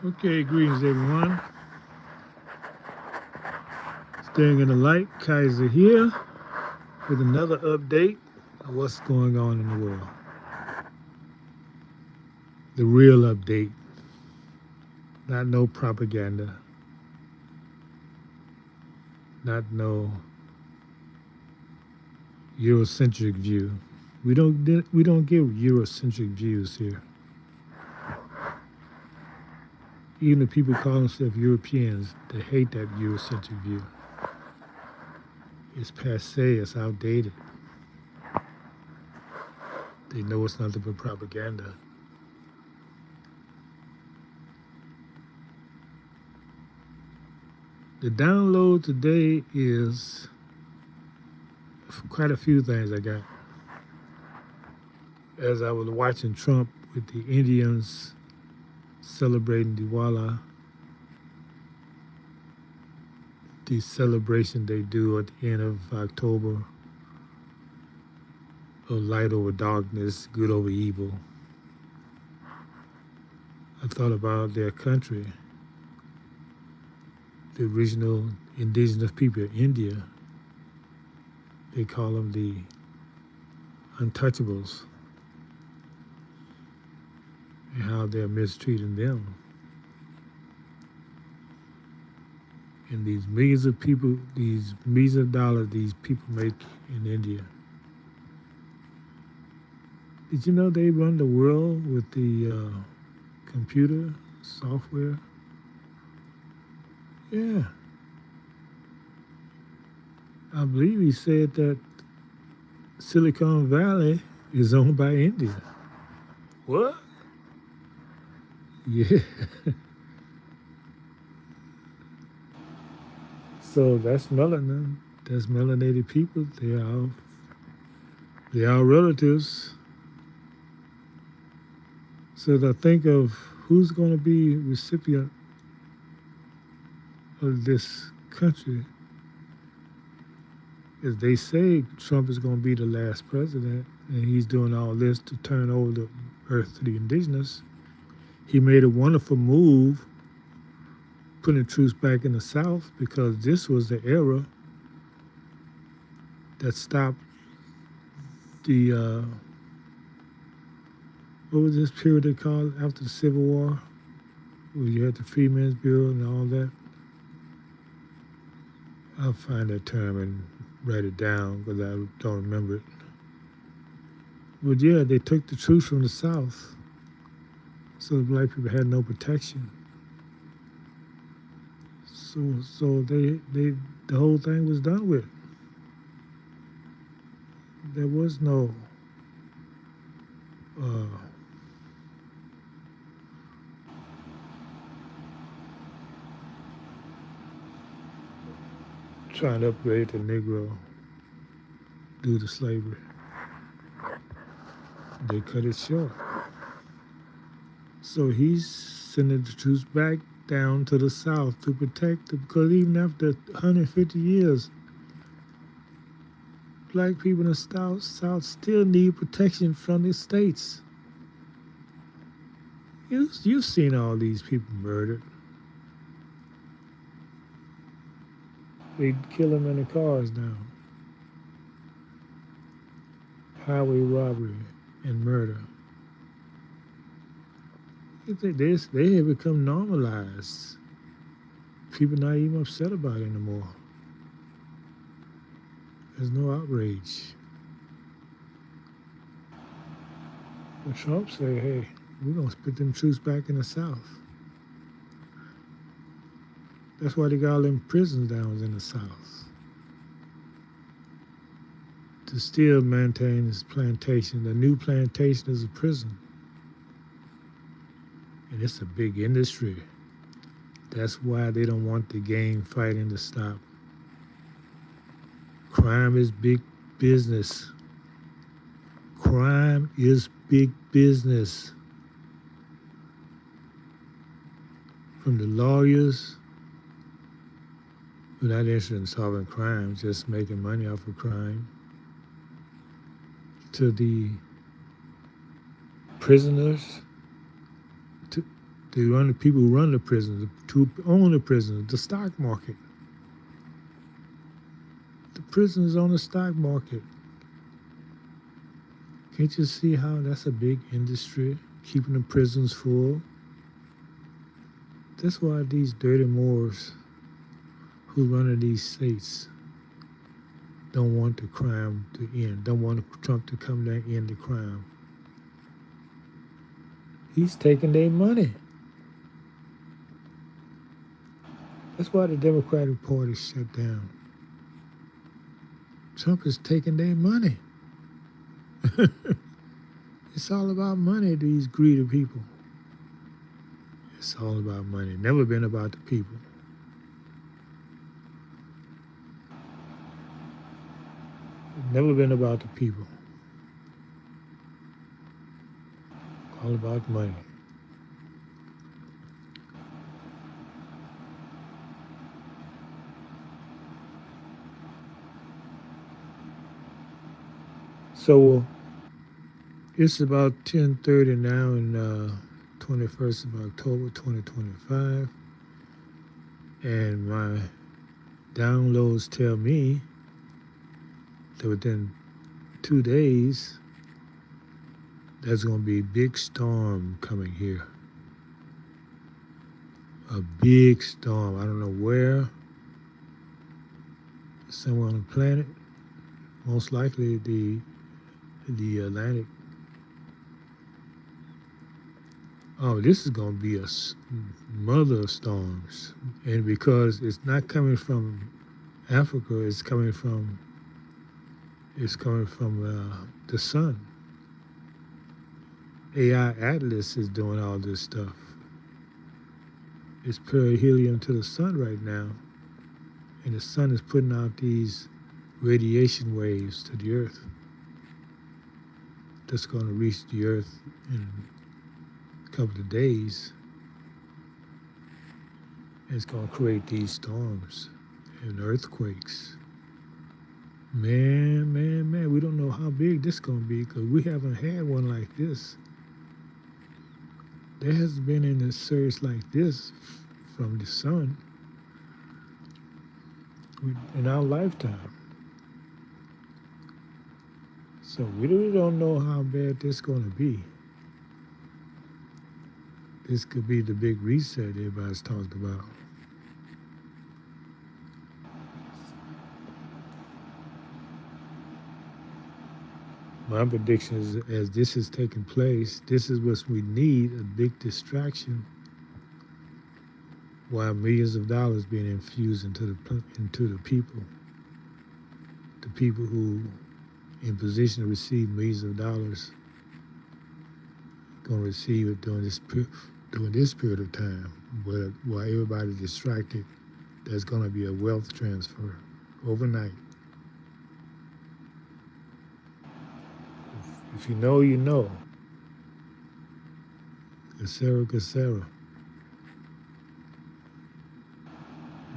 Okay, greetings everyone. Staying in the light, Kaiser here with another update of what's going on in the world. The real update, not no propaganda, not no Eurocentric view. We don't give Eurocentric views here. Even the people call themselves Europeans, they hate that Eurocentric view. It's passe, it's outdated. They know it's nothing but propaganda. The download today is quite a few things I got. As I was watching Trump with the Indians celebrating Diwali, the celebration they do at the end of October of light over darkness, good over evil. I thought about their country, the original indigenous people of India. They call them the untouchables, and how they're mistreating them. And these millions of people, these millions of dollars these people make in India. Did you know they run the world with the computer software? Yeah. I believe he said that Silicon Valley is owned by India. What? Yeah. So that's melanin. That's melanated people. They are relatives. So to think of who's going to be recipient of this country, as they say Trump is going to be the last president, and he's doing all this to turn over the earth to the indigenous. He made a wonderful move putting troops back in the South, because this was the era that stopped the what was this period they called after the Civil War, where you had the Freedmen's Bureau and all that. I'll find that term and write it down because I don't remember it. But yeah, they took the troops from the South, so the black people had no protection. So the whole thing was done with. There was no trying to upgrade the Negro due to slavery. They cut it short. So he's sending the troops back down to the South to protect them, because even after 150 years, black people in the South still need protection from the states. You've seen all these people murdered. They kill them in the cars now. Highway robbery and murder. They have become normalized. People not even upset about it anymore. There's no outrage. But Trump say, hey, we're going to put them troops back in the South. That's why they got all them prisons down in the South, to still maintain this plantation. The new plantation is a prison. And it's a big industry. That's why they don't want the gang fighting to stop. Crime is big business. Crime is big business. From the lawyers who are not interested in solving crime, just making money off of crime, to the prisoners, They run the people who run the prisons, who own the prisons, the stock market. The prisons on the stock market. Can't you see how that's a big industry, keeping the prisons full? That's why these dirty Moors who run these states don't want the crime to end, don't want Trump to come there and end the crime. He's taking their money. That's why the Democratic Party shut down. Trump is taking their money. It's all about money, these greedy people. It's all about money. Never been about the people. Never been about the people. All about money. So it's about 10:30 now, and 21st of October 2025, and my downloads tell me that within 2 days there's going to be a big storm coming here. A big storm. I don't know where. Somewhere on the planet. Most likely the Atlantic. Oh, this is going to be a mother of storms. And because it's not coming from Africa, it's coming from the sun. AI Atlas is doing all this stuff. It's perihelion to the sun right now. And the sun is putting out these radiation waves to the earth. That's going to reach the earth in a couple of days. It's going to create these storms and earthquakes. Man, we don't know how big this is going to be because we haven't had one like this. There hasn't been any surge like this from the sun in our lifetime. So we really don't know how bad this is going to be. This could be the big reset everybody's talked about. My prediction is, as this is taking place, this is what we need, a big distraction, while millions of dollars being infused into the people who in position to receive millions of dollars, going to receive it during this period of time. But while everybody's distracted, there's going to be a wealth transfer overnight. If you know, you know. Casera.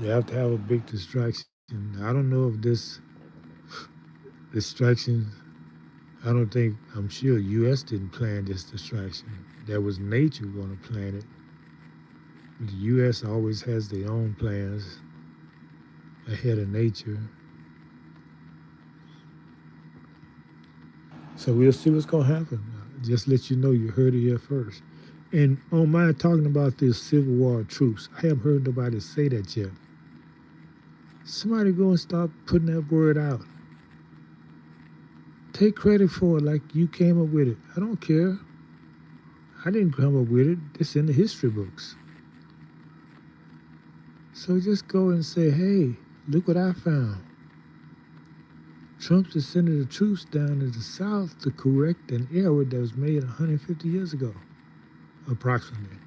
You have to have a big distraction. I don't know if this distraction, I'm sure U.S. didn't plan this distraction. That was nature going to plan it. The U.S. always has their own plans ahead of nature. So we'll see what's going to happen. Just let you know, you heard it here first. And on my talking about this Civil War troops, I haven't heard nobody say that yet. Somebody go and start putting that word out. Take credit for it like you came up with it. I don't care. I didn't come up with it. It's in the history books. So just go and say, hey, look what I found. Trump's is sending the troops down to the South to correct an error that was made 150 years ago, approximately.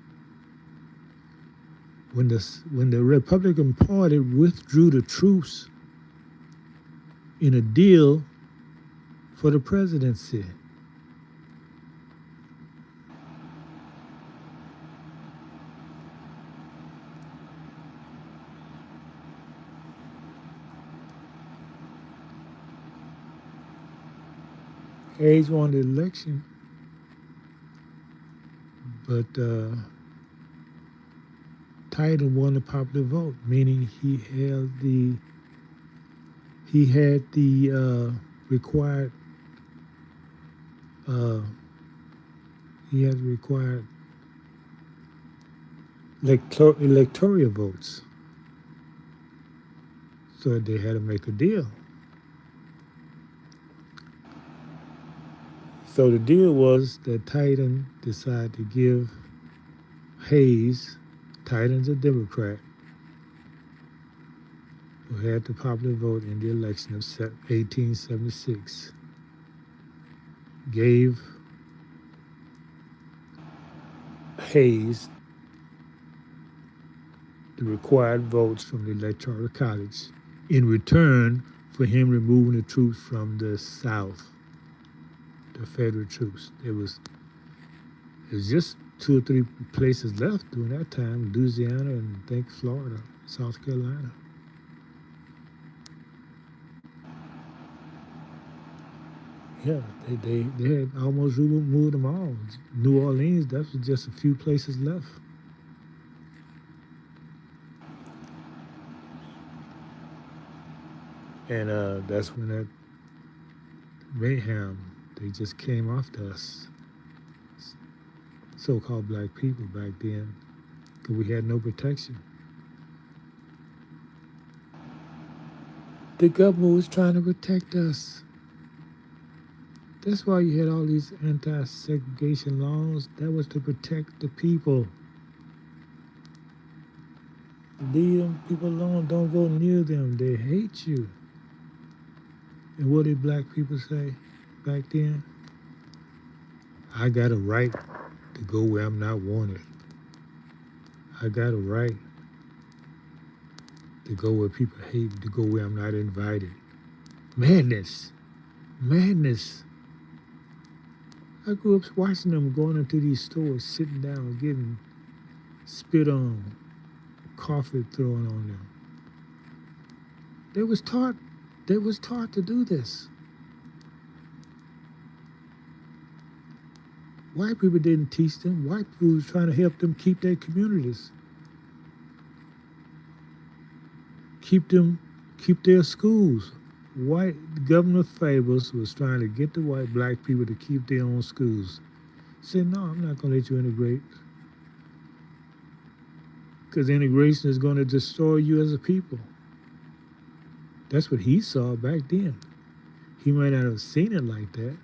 When the Republican Party withdrew the troops in a deal for the presidency. Hayes won the election, but Titan won the popular vote, meaning he had the required uh, he had required electoral votes, so they had to make a deal. So the deal was that Titan decided to give Hayes, Titan's a Democrat, who had the popular vote in the election of 1876, gave Hayes the required votes from the Electoral College in return for him removing the troops from the South, the federal troops. It was just 2 or 3 places left during that time, Louisiana and I think Florida, South Carolina. Yeah, they had almost removed them all. New Orleans, that was just a few places left. And that's when that mayhem, they just came after us, so-called black people back then, because we had no protection. The government was trying to protect us. That's why you had all these anti-segregation laws. That was to protect the people. Leave them people alone. Don't go near them. They hate you. And what did black people say back then? I got a right to go where I'm not wanted. I got a right to go where people hate me, to go where I'm not invited. Madness. Madness. I grew up watching them going into these stores, sitting down, getting spit on, coffee thrown on them. They was taught to do this. White people didn't teach them. White people was trying to help them keep their communities. Keep their schools. White Governor Fables was trying to get the black people to keep their own schools. Said, no, I'm not going to let you integrate. Because integration is going to destroy you as a people. That's what he saw back then. He might not have seen it like that.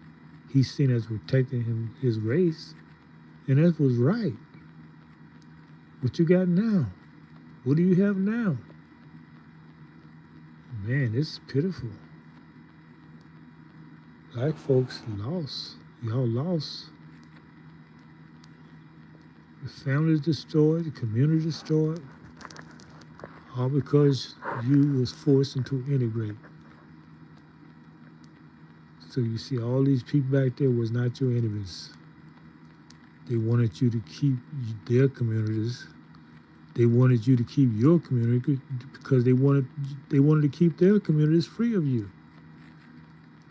He's seen it as protecting his race. And that was right. What you got now? What do you have now? Man, it's pitiful. Black folks lost. Y'all lost. The family's destroyed, the community destroyed, all because you was forced into integrate. So you see, all these people back there was not your enemies. They wanted you to keep their communities. They wanted you to keep your community because they wanted to keep their communities free of you.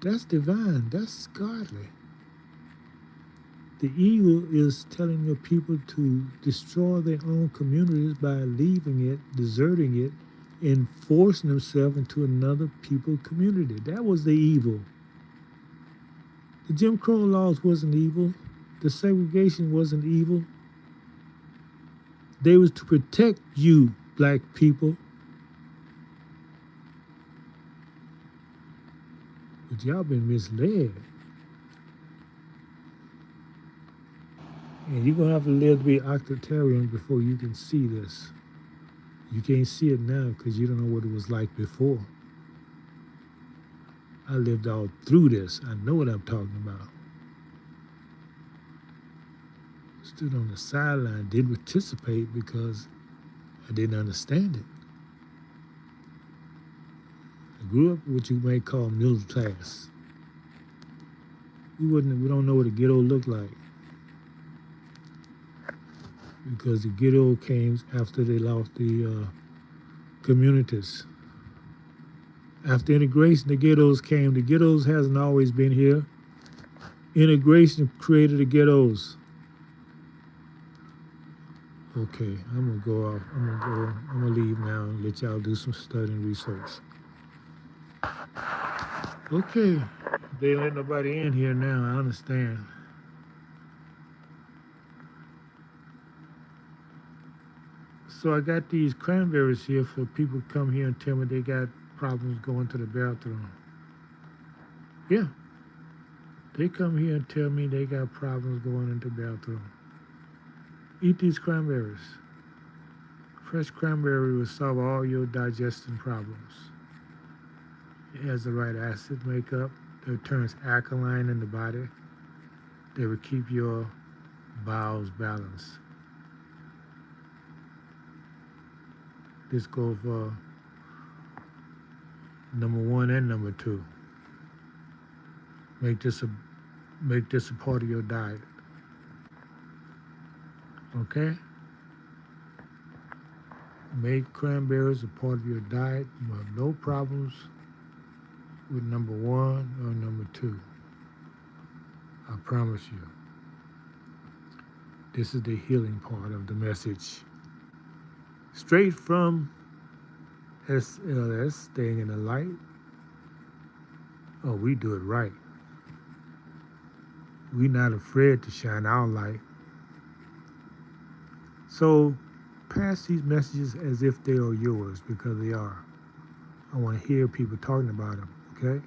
That's divine. That's godly. The evil is telling your people to destroy their own communities by leaving it, deserting it, and forcing themselves into another people's community. That was the evil. The Jim Crow laws wasn't evil. The segregation wasn't evil. They was to protect you, black people. But y'all been misled. And you're going to have to live to be octogenarian before you can see this. You can't see it now because you don't know what it was like before. I lived all through this. I know what I'm talking about. Stood on the sideline, didn't participate because I didn't understand it. I grew up what you may call middle class. We don't know what a ghetto looked like. Because the ghetto came after they lost the communities. After integration, the ghettos came. The ghettos hasn't always been here. Integration created the ghettos. Okay, I'm gonna go off. I'm gonna leave now and let y'all do some study and research. Okay, they ain't let nobody in here now. I understand. So I got these cranberries here for people to come here and tell me they got problems going to the bathroom. Yeah, they come here and tell me they got problems going into the bathroom. Eat these cranberries. Fresh cranberry will solve all your digestion problems. It has the right acid makeup that turns alkaline in the body. They will keep your bowels balanced. This goes for number one and number two. Make this a make this a part of your diet. Okay? Make cranberries a part of your diet. You will have no problems with number one or number two. I promise you. This is the healing part of the message. Straight from SLS, staying in the light. Oh, we do it right. We're not afraid to shine our light. So pass these messages as if they are yours, because they are. I want to hear people talking about them, okay?